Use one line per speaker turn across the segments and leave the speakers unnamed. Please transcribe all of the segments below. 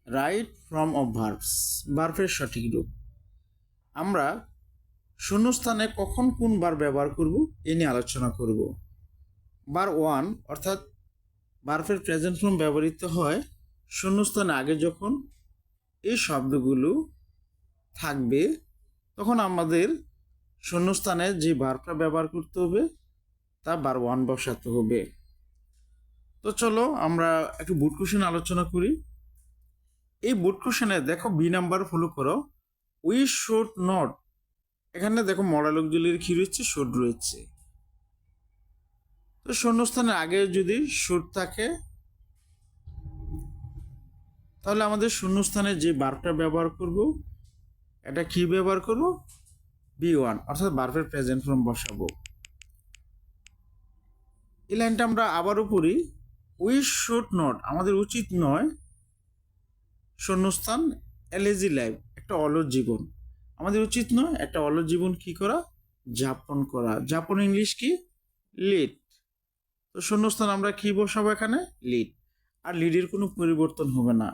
Right form of verbs, ভার্বের সঠিক রূপ। আমরা শূন্যস্থানে কখন কোন বার ব্যবহার করব এ নিয়ে আলোচনা করব। বার ওয়ান অর্থাৎ ভার্বের প্রেজেন্ট ফর্ম ব্যবহৃত হয় শূন্যস্থানে আগে যখন এই শব্দগুলো থাকবে তখন আমাদের শূন্যস্থানে যে ভার্বটা ব্যবহার করতে হবে তা বার ওয়ান বসাতে হবে। তো চলো আমরা একটু বুট কোশ্চেন আলোচনা করি। এই বুট কোশ্চেনে দেখো বি নাম্বার ফলো করো, উই শুড নট। এখানে দেখো মডাল অক্সিলারি কি রয়েছে, শুড রয়েছে। তো শূন্যস্থানের আগে যদি শুড থাকে তাহলে আমাদের শূন্যস্থানে যে ভার্বটা ব্যবহার করব এটা কি ব্যবহার করব, বি ওয়ান অর্থাৎ ভার্বের প্রেজেন্ট ফর্ম বসাবো। এই লাইনটা আমরা আবারও পড়ি, উই শুড নট, আমাদের উচিত নয় শূন্যস্থান এলেজি লাইফ, একটা অলস জীবন। আমাদের উচিত নয় একটা অলস জীবন কি করা, যাপন করা। যাপন ইংলিশ কি, লিড। তো শূন্যস্থান আমরা কি বসাবো এখানে, লিড। আর লিডের কোনো পরিবর্তন হবে না,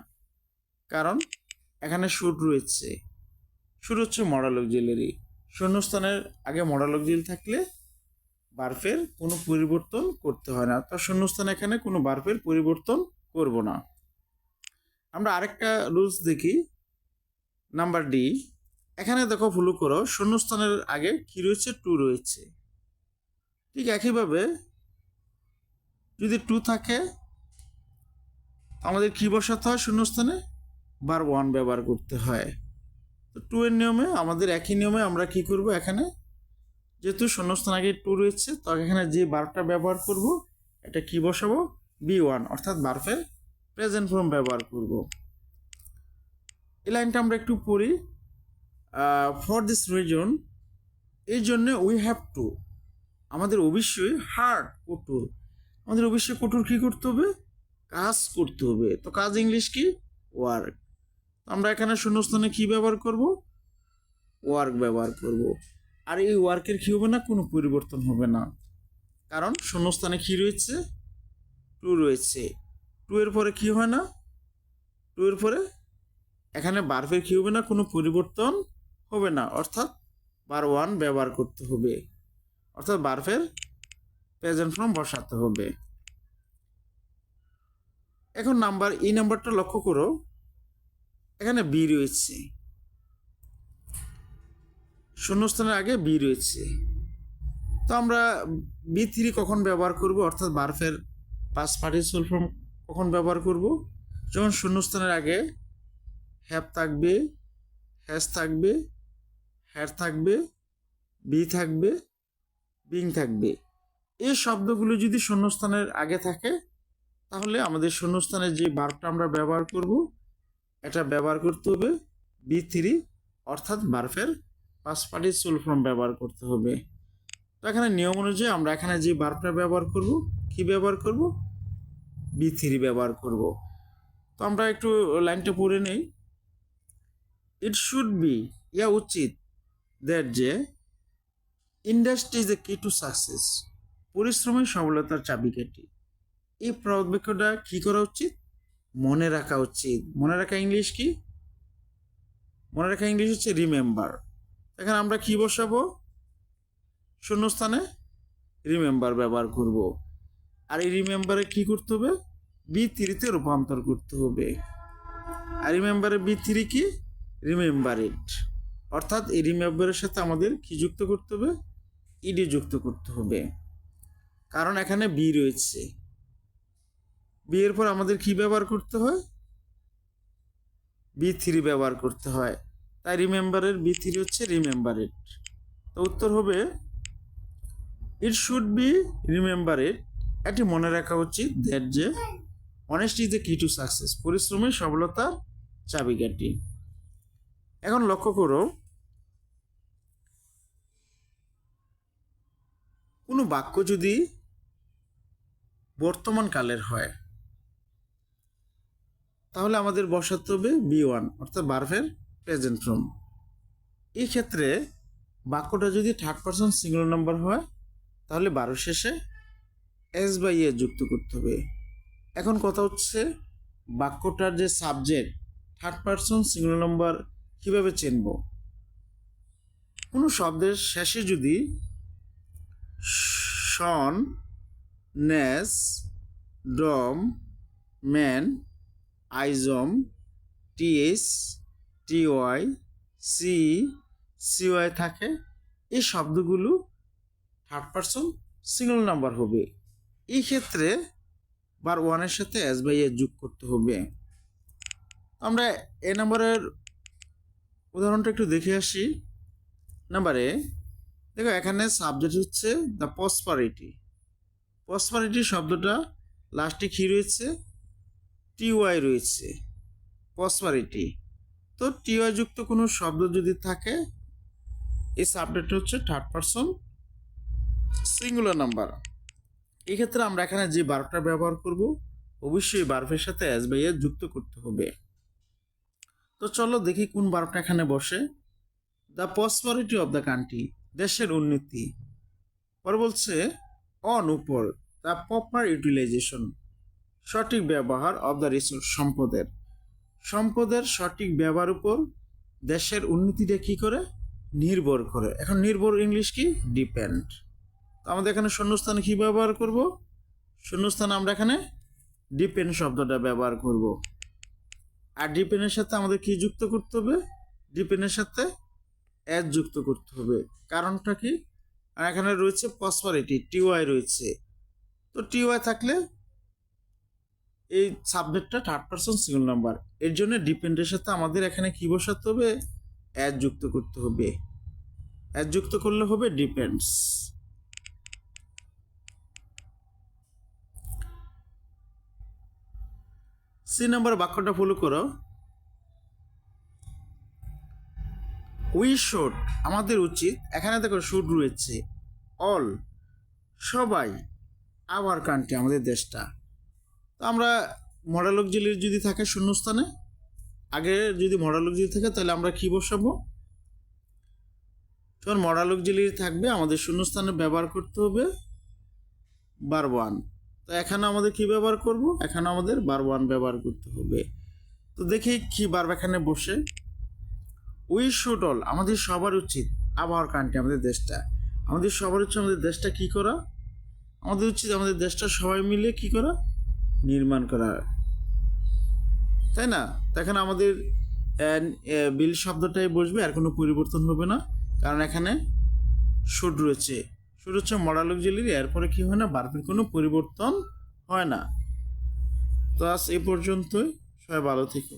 কারণ এখানে শুড রয়েছে। শুড হচ্ছে মডাল অক্সিলারি। শূন্যস্থানের আগে মডাল অক্সিলারি থাকলে ভার্বের কোনো পরিবর্তন করতে হয় না। তো শূন্যস্থানে এখানে কোনো ভার্বের পরিবর্তন করব না। আমরা আরেকটা রুলস দেখি, নাম্বার ডি। এখানে দেখো ফলো করো, শূন্যস্থানের আগে কি রয়েছে, টু রয়েছে। ঠিক একইভাবে যদি টু থাকে আমাদের কি বসাতে হয়, শূন্যস্থানে বার ওয়ান ব্যবহার করতে হয়। তো টু এর নিয়মে আমাদের একই নিয়মে আমরা কি করব, এখানে যেহেতু শূন্যস্থান আগে টু রয়েছে তো এখানে যে ভার্বটা ব্যবহার করব এটা কি বসাবো, বি ওয়ান অর্থাৎ ভার্বের প্রেজেন্ট ফর্ম ব্যবহার করব। এই লাইনটা আমরা একটু পড়ি, ফর দিস রিজন, এই জন্য উই হ্যাভ টু, আমাদের অবশ্যই হার্ড কঠোর, আমাদের অবশ্যই কঠোর কি করতে হবে, কাজ করতে হবে। তো কাজ ইংলিশ কি, ওয়ার্ক। আমরা এখানে শূন্যস্থানে কি ব্যবহার করব, ওয়ার্ক ব্যবহার করব। আর এই ওয়ার্কের কি হবে না, কোনো পরিবর্তন হবে না, কারণ শূন্যস্থানে কি রয়েছে, টু রয়েছে। টু এর পরে কি হয় না, টু এর পরে এখানে ভার্বের কি হবে না, কোনো পরিবর্তন হবে না, অর্থাৎ বার ওয়ান ব্যবহার করতে হবে, অর্থাৎ ভার্বের প্রেজেন্ট ফর্ম বসাতে হবে। এখন নাম্বার এই নাম্বারটা লক্ষ্য করো, এখানে বি রয়েছে, শূন্যস্থানের আগে বি রয়েছে। তো আমরা বি থ্রি কখন ব্যবহার করব, অর্থাৎ ভার্বের পাস্ট পার্টিসিপল ফর্ম কখন ব্যবহার করব, যখন শূন্যস্থানের আগে হ্যাভ থাকবে, হ্যাজ থাকবে, হ্যাড থাকবে, বি থাকবে, বিং থাকবে। এই শব্দগুলো যদি শূন্যস্থানের আগে থাকে তাহলে আমাদের শূন্যস্থানের যে ভার্বটা আমরা ব্যবহার করব এটা ব্যবহার করতে হবে বি থ্রি অর্থাৎ ভার্বের পাস্ট পার্টিসিপল ফর্ম ব্যবহার করতে হবে। তো এখানে নিয়ম অনুযায়ী আমরা এখানে যে ভার্বটা ব্যবহার করব কি ব্যবহার করব, বি থ্রি ব্যবহার করব। তো আমরা একটু লাইনটা পড়ে নেই, ইট শুড বি, ইয়া উচিত, দ্যাট যে ইন্ডাস্ট্রি ইজ এ কি টু সাকসেস, পরিশ্রমের সফলতার চাবিকাঠি। এই প্রবাদ বাক্যটা কি করা উচিত, মনে রাখা উচিত। মনে রাখা ইংলিশ কি, মনে রাখা ইংলিশ হচ্ছে রিমেম্বার। এখানে আমরা কি বসাবো, শূন্যস্থানে রিমেম্বার ব্যবহার করব। আর এই রিমেম্বারে কি করতে হবে, বি থ্রিতে রূপান্তর করতে হবে। আর রিমেম্বারে বি থ্রি কি, রিমেম্বার ইট, অর্থাৎ এই রিমেম্বারের সাথে আমাদের কি যুক্ত করতে হবে, ইডি যুক্ত করতে হবে, কারণ এখানে বি রয়েছে। বি এর পর আমাদের কি ব্যবহার করতে হয়, বি থ্রি ব্যবহার করতে হয়। তাই রিমেম্বারের বি থ্রি হচ্ছে রিমেম্বার ইট। তো উত্তর হবে it should be remember it, এটি মনে রাখা উচিত, দ্যাট যে অনেস্টি ইজ দ্য কি টু সাকসেস, পরিশ্রমের সফলতার চাবিকাঠি। এখন লক্ষ্য করো, কোনো বাক্য যদি বর্তমান কালের হয় তাহলে আমাদের বসাতে হবে বি ওয়ান অর্থাৎ ভার্বের প্রেজেন্ট ফর্ম। এই ক্ষেত্রে বাক্যটা যদি থার্ড পারসন সিঙ্গুলার নাম্বার হয় তাহলে বারো শেষে এস বাই এ যুক্ত করতে হবে। এখন কথা হচ্ছে বাক্যটার যে subject third person singular number কিভাবে চিনব? কোনো শব্দের শেষে যদি tion, ness, dom, man, ism, TS, TY, C, CY থাকে, এই শব্দগুলো থার্ড পারসন সিঙ্গুলার নাম্বার হবে। এই ক্ষেত্রে বার ওয়ানের সাথে এস বাই এ যোগ করতে হবে। আমরা এ নাম্বারের উদাহরণটা একটু দেখে আসি। নাম্বারে দেখো, এখানে সাবজেক্ট হচ্ছে দ্য প্রসপারিটি। প্রসপারিটি শব্দটা লাস্টে কি রয়েছে? টিওয়াই রয়েছে, প্রসপারিটি। তো টিওয়াই যুক্ত কোনো শব্দ যদি থাকে, এই সাবজেক্ট হচ্ছে থার্ড পারসন সিঙ্গুলার নাম্বার। এই ক্ষেত্রে আমরা এখানে যে ভার্বটা ব্যবহার করব, অবশ্যই ভার্বের সাথে এস বাই এ যুক্ত করতে হবে। তো চলো দেখি কোন ভার্বটা এখানে বসে। The prosperity of the country, দেশের উন্নতি। পরে বলছে অন, উপর, দ্য প্রপার ইউটিলাইজেশন, সঠিক ব্যবহার অফ দ্য রিসোর্স, সম্পদের। সম্পদের সঠিক ব্যবহার উপর দেশের উন্নতিটা কি করে? নির্ভর করে। এখন নির্ভর ইংলিশ কি? ডিপেন্ড। তো আমাদের এখানে শূন্যস্থানে কি ব্যবহার করব? শূন্যস্থানে আমরা এখানে ডিপেন্ড শব্দটা ব্যবহার করব। আর ডিপেন্ডের সাথে আমাদের কি যুক্ত করতে হবে? ডিপেন্ডের সাথে এস যুক্ত করতে হবে। কারণটা কি? আর এখানে রয়েছে প্রসপারিটি, টিওয়াই রয়েছে। তো টিওয়াই থাকলে এই সাবজেক্টটা থার্ড পারসন সিঙ্গুলার নাম্বার, এর জন্য ডিপেন্ডের সাথে আমাদের এখানে কি বসাতে হবে? এস যুক্ত করতে হবে। এস যুক্ত করলে হবে ডিপেন্ডস। সি নাম্বার বাক্যটা ফলো করো। উই শুড, আমাদের উচিত। এখানে দেখো শুড রয়েছে, অল, সবাই, আওয়ার কান্ট্রি, আমাদের দেশটা। তো আমরা মডেল অক্সিলারি যদি থাকে শূন্যস্থানে, আগে যদি মডেল অক্সিলারি থাকে তাহলে আমরা কি বসাবো? যখন মডেল অক্সিলারি থাকবে আমাদের শূন্যস্থানে ব্যবহার করতে হবে ভার্ব ওয়ান। তো এখানে আমাদের কি ব্যবহার করব? এখানে আমাদের ভার্ব ওয়ান ব্যবহার করতে হবে। তো দেখি কি ভার্ব এখানে বসে। উই শুড অল, আমাদের সবার উচিত। আওয়ার কান্ট্রি, আমাদের দেশটা। আমাদের সবার উচিত আমাদের দেশটা কি করা? আমাদের উচিত আমাদের দেশটা সবাই মিলে কি করা? নির্মাণ করা, তাই না? তো এখানে আমাদের বিল শব্দটাই বসবে, আর কোনো পরিবর্তন হবে না, কারণ এখানে শুড রয়েছে। শুড হচ্ছে মডেল অক্সিলারি, এরপরে কি হয় না? ভার্বের কোনো পরিবর্তন হয় না। তো আজ এই পর্যন্তই, সবাই ভালো থেকো।